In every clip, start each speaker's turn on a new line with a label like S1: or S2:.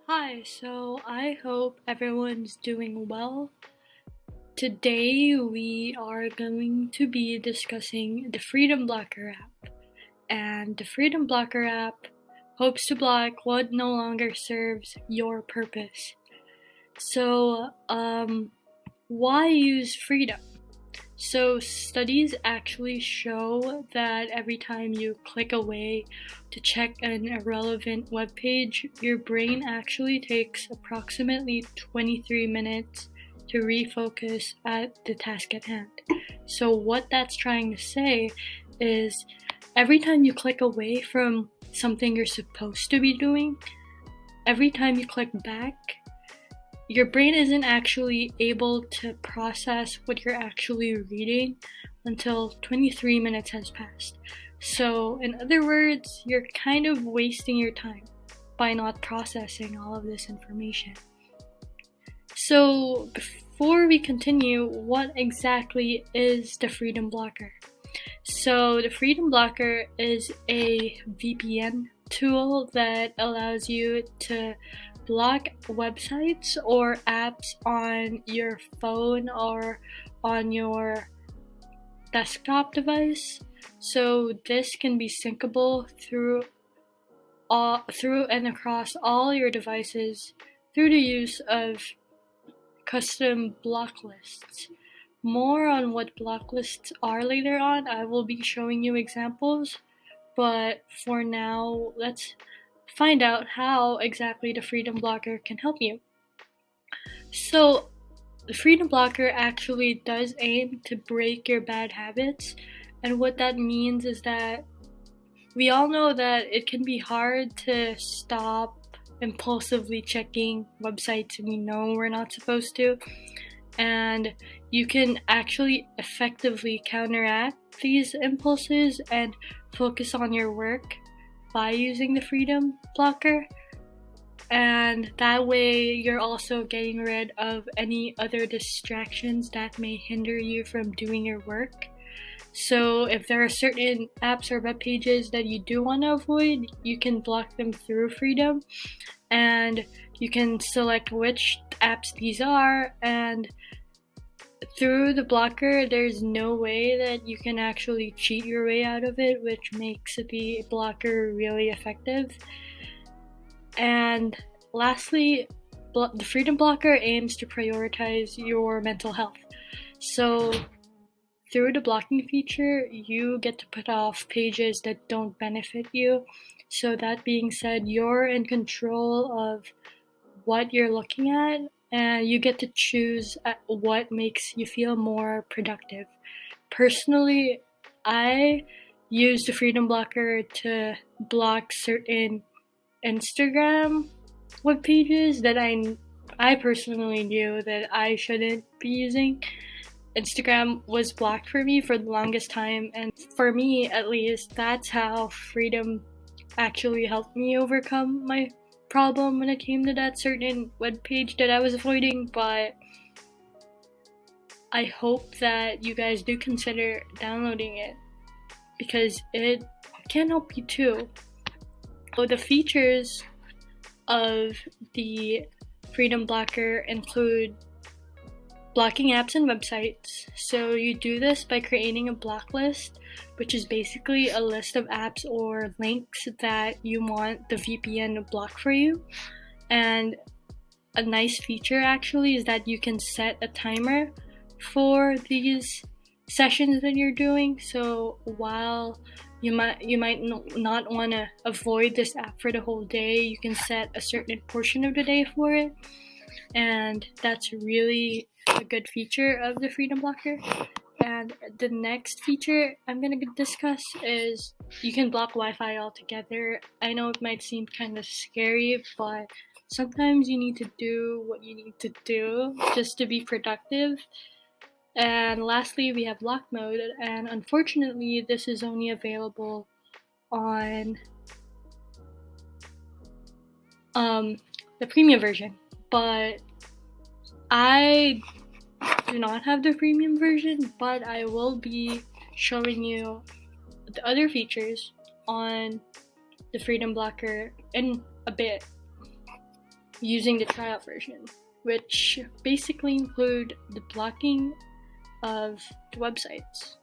S1: Hi, so I hope everyone's doing well. Today we are going to be discussing the Freedom Blocker app. And the Freedom Blocker app hopes to block what no longer serves your purpose. So, why use freedom? So, studies actually show that every time you click away to check an irrelevant web page, your brain actually takes approximately 23 minutes to refocus at the task at hand. So, what that's trying to say is every time you click away from something you're supposed to be doing, every time you click back, your brain isn't actually able to process what you're actually reading until 23 minutes has passed. So, in other words, you're kind of wasting your time by not processing all of this information. So, before we continue, what exactly is the Freedom Blocker? So, the Freedom Blocker is a VPN tool that allows you to block websites or apps on your phone or on your desktop device. So this can be syncable through and across all your devices through the use of custom block lists. More on what block lists are later on. I will be showing you examples, but for now, let's find out how exactly the Freedom Blocker can help you. So, the Freedom Blocker actually does aim to break your bad habits, and what that means is that we all know that it can be hard to stop impulsively checking websites we know we're not supposed to, and you can actually effectively counteract these impulses and focus on your work by using the Freedom Blocker. And that way you're also getting rid of any other distractions that may hinder you from doing your work. So if there are certain apps or web pages that you do want to avoid, you can block them through Freedom, and you can select which apps these are, and through the blocker there's no way that you can actually cheat your way out of it, which makes the blocker really effective. And lastly, the Freedom Blocker aims to prioritize your mental health. So through the blocking feature, you get to put off pages that don't benefit you. So that being said, you're in control of what you're looking at, and you get to choose what makes you feel more productive. Personally, I use the Freedom Blocker to block certain Instagram web pages that I personally knew that I shouldn't be using. Instagram was blocked for me for the longest time, and for me at least, that's how Freedom actually helped me overcome my problem when it came to that certain web page that I was avoiding. But I hope that you guys do consider downloading it because it can help you too. So the features of the Freedom Blocker include blocking apps and websites. So you do this by creating a block list, which is basically a list of apps or links that you want the VPN to block for you. And a nice feature actually is that you can set a timer for these sessions that you're doing. So while you might not want to avoid this app for the whole day, you can set a certain portion of the day for it, and that's really a good feature of the Freedom Blocker. And the next feature I'm going to discuss is you can block Wi-Fi altogether. I know it might seem kind of scary, but sometimes you need to do what you need to do just to be productive. And lastly, we have lock mode, and unfortunately this is only available on the premium version, but I do not have the premium version, but I will be showing you the other features on the Freedom Blocker in a bit. using the tryout version, which basically include the blocking of the websites.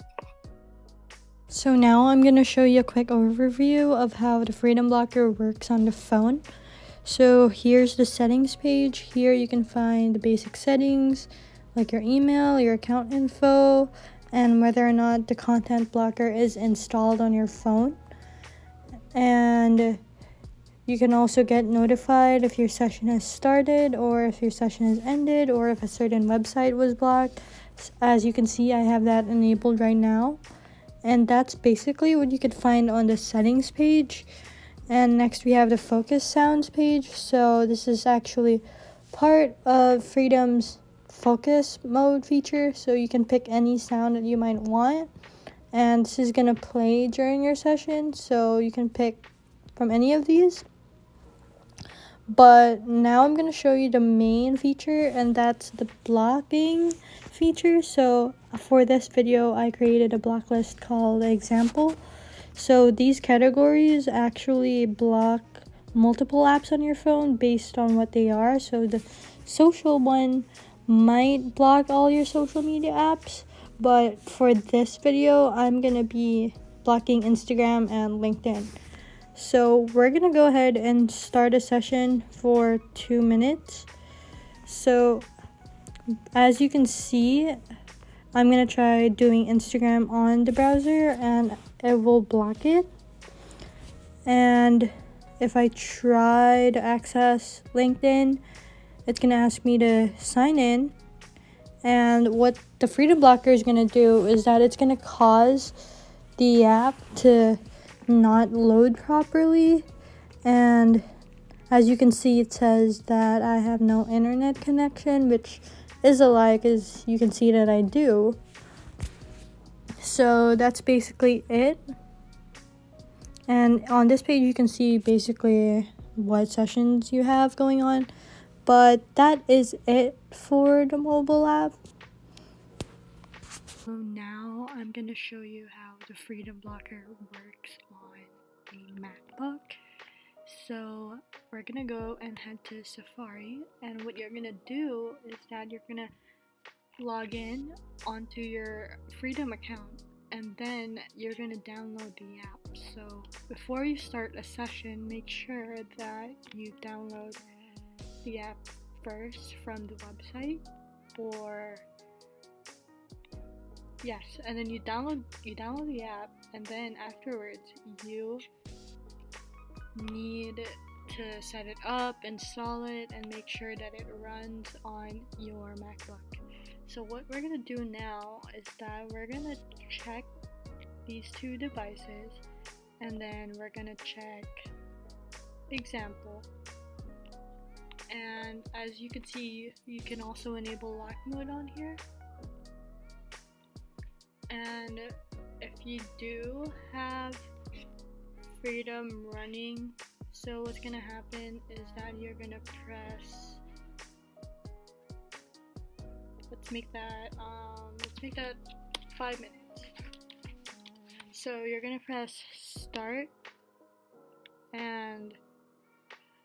S1: So now I'm going to show you a quick overview of how the Freedom Blocker works on the phone. So here's the settings page. Here you can find the basic settings like your email, your account info, and whether or not the content blocker is installed on your phone. And you can also get notified if your session has started or if your session has ended or if a certain website was blocked. As you can see, I have that enabled right now. And that's basically what you could find on the settings page. And next we have the focus sounds page. So this is actually part of Freedom's focus mode feature. So you can pick any sound that you might want. And this is going to play during your session. So you can pick from any of these. But now I'm going to show you the main feature, and that's the blocking feature. So for this video, I created a block list called example. So these categories actually block multiple apps on your phone based on what they are. So the social one might block all your social media apps, but for this video, I'm going to be blocking Instagram and LinkedIn. So we're going to go ahead and start a session for 2 minutes. So as you can see, I'm going to try doing Instagram on the browser and it will block it. And if I try to access LinkedIn, it's going to ask me to sign in. And what the Freedom Blocker is going to do is that it's going to cause the app to not load properly, and as you can see, it says that I have no internet connection, which is a lie because you can see that I do. So that's basically it. And on this page you can see basically what sessions you have going on, but that is it for the mobile app. So now I'm going to show you how the Freedom Blocker works on a MacBook. So we're going to go and head to Safari, and what you're going to do is that you're going to log in onto your Freedom account, and then you're going to download the app. So before you start a session, make sure that you download the app first from the website, or yes, and then you download the app, and then afterwards you need to set it up, install it, and make sure that it runs on your MacBook. So what we're gonna do now is that we're gonna check these two devices, and then we're gonna check example. And as you can see, you can also enable lock mode on here. And if you do have Freedom running, so what's gonna happen is that you're gonna press, let's make that 5 minutes. So you're gonna press start, and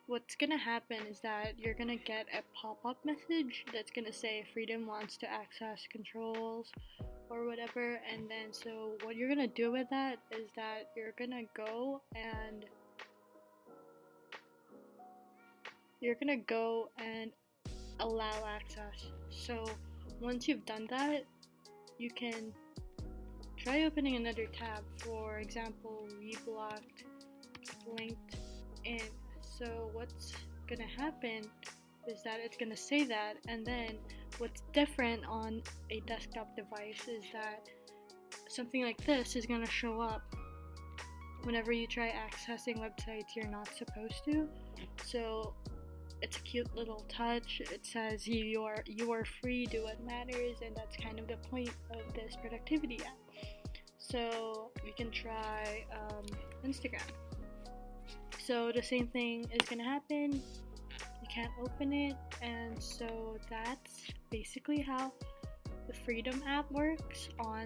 S1: what's gonna happen is that you're gonna get a pop-up message that's gonna say Freedom wants to access controls or whatever. And then so what you're gonna do with that is that you're gonna go and allow access. So once you've done that, you can try opening another tab. For example, we blocked LinkedIn. So what's gonna happen is that it's gonna say that, and then what's different on a desktop device is that something like this is gonna show up whenever you try accessing websites you're not supposed to. So it's a cute little touch. It says you are free, do what matters, and that's kind of the point of this productivity app. So we can try Instagram. So the same thing is gonna happen. You can't open it, and so that's basically how the Freedom app works on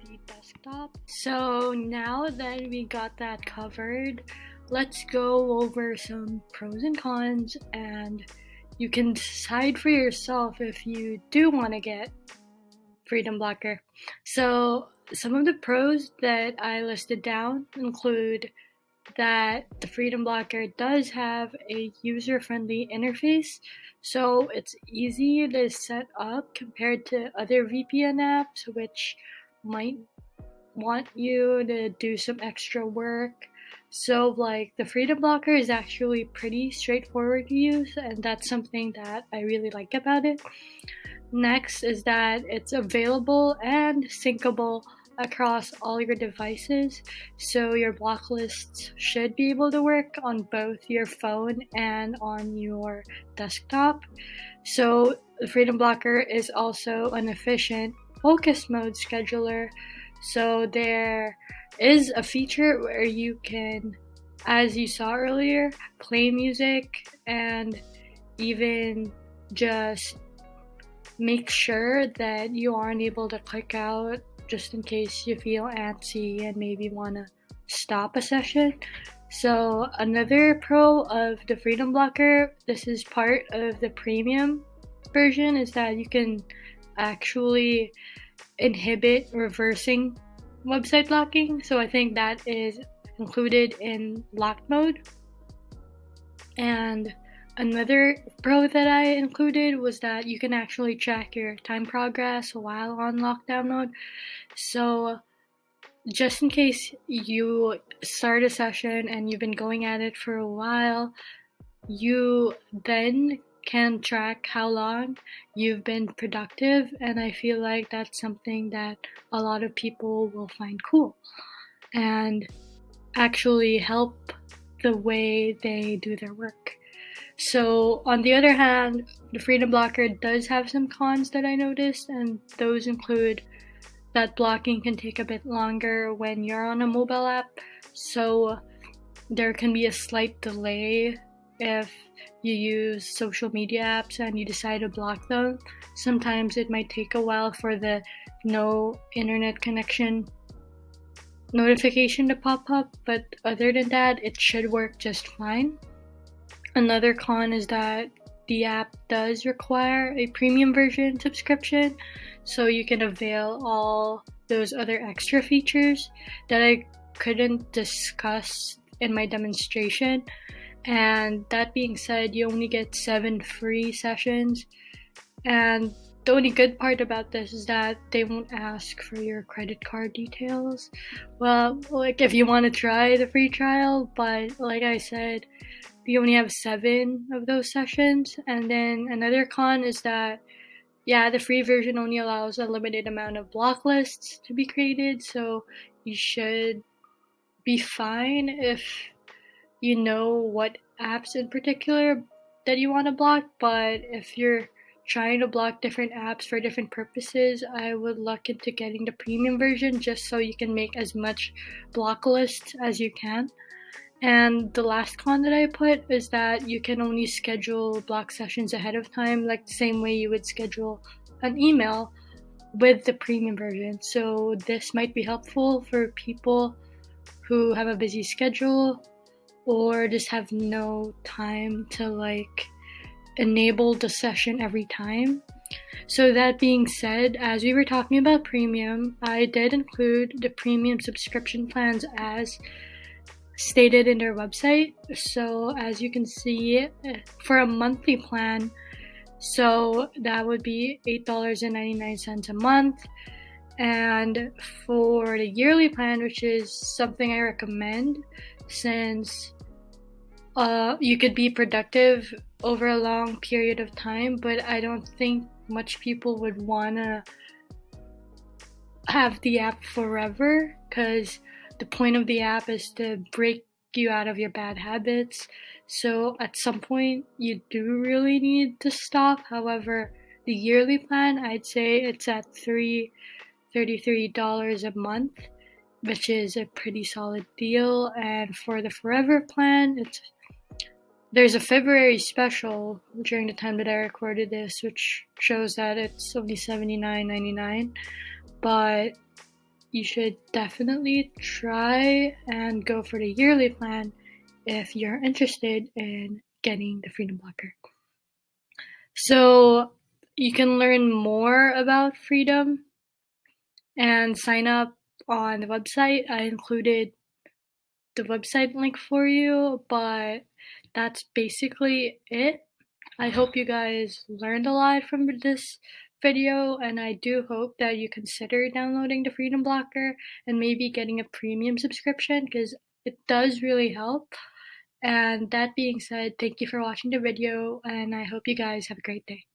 S1: the desktop. So now that we got that covered, let's go over some pros and cons, and you can decide for yourself if you do want to get Freedom Blocker. So some of the pros that I listed down include that the Freedom Blocker does have a user-friendly interface, so it's easy to set up compared to other VPN apps which might want you to do some extra work. So like the Freedom Blocker is actually pretty straightforward to use, and that's something that I really like about it. Next is that it's available and syncable across all your devices, so your block lists should be able to work on both your phone and on your desktop. So the Freedom Blocker is also an efficient focus mode scheduler, so there is a feature where you can, as you saw earlier, play music and even just make sure that you aren't able to click out just in case you feel antsy and maybe want to stop a session. So another pro of the Freedom Blocker, this is part of the premium version, is that you can actually inhibit reversing website blocking. So I think that is included in locked mode. And another pro that I included was that you can actually track your time progress while on lockdown mode. So just in case you start a session and you've been going at it for a while, you then can track how long you've been productive, and I feel like that's something that a lot of people will find cool and actually help the way they do their work. So on the other hand, the Freedom Blocker does have some cons that I noticed, and those include that blocking can take a bit longer when you're on a mobile app, so there can be a slight delay if you use social media apps and you decide to block them. Sometimes it might take a while for the no internet connection notification to pop up, but other than that, it should work just fine. Another con is that the app does require a premium version subscription, so you can avail all those other extra features that I couldn't discuss in my demonstration. And that being said, you only get 7 free sessions, and the only good part about this is that they won't ask for your credit card details. Well, like if you want to try the free trial, but like I said, you only have 7 of those sessions. And then another con is that, yeah, the free version only allows a limited amount of block lists to be created, so you should be fine if you know what apps in particular that you want to block. But if you're trying to block different apps for different purposes, I would look into getting the premium version just so you can make as much block lists as you can. And the last con that I put is that you can only schedule block sessions ahead of time, like the same way you would schedule an email with the premium version. So this might be helpful for people who have a busy schedule or just have no time to like enable the session every time. So that being said, as we were talking about premium, I did include the premium subscription plans as stated in their website. So as you can see, for a monthly plan, so that would be $8.99 a month. And for the yearly plan, which is something I recommend since you could be productive over a long period of time, but I don't think much people would want to have the app forever, because the point of the app is to break you out of your bad habits. So at some point you do really need to stop. However, the yearly plan, I'd say it's at $33 a month, which is a pretty solid deal. And for the forever plan, there's a February special during the time that I recorded this, which shows that it's only $79.99, but you should definitely try and go for the yearly plan if you're interested in getting the Freedom Blocker. So you can learn more about Freedom and sign up on the website. I included the website link for you, but that's basically it. I hope you guys learned a lot from this video, and I do hope that you consider downloading the Freedom Blocker and maybe getting a premium subscription, because it does really help. And that being said, thank you for watching the video, and I hope you guys have a great day.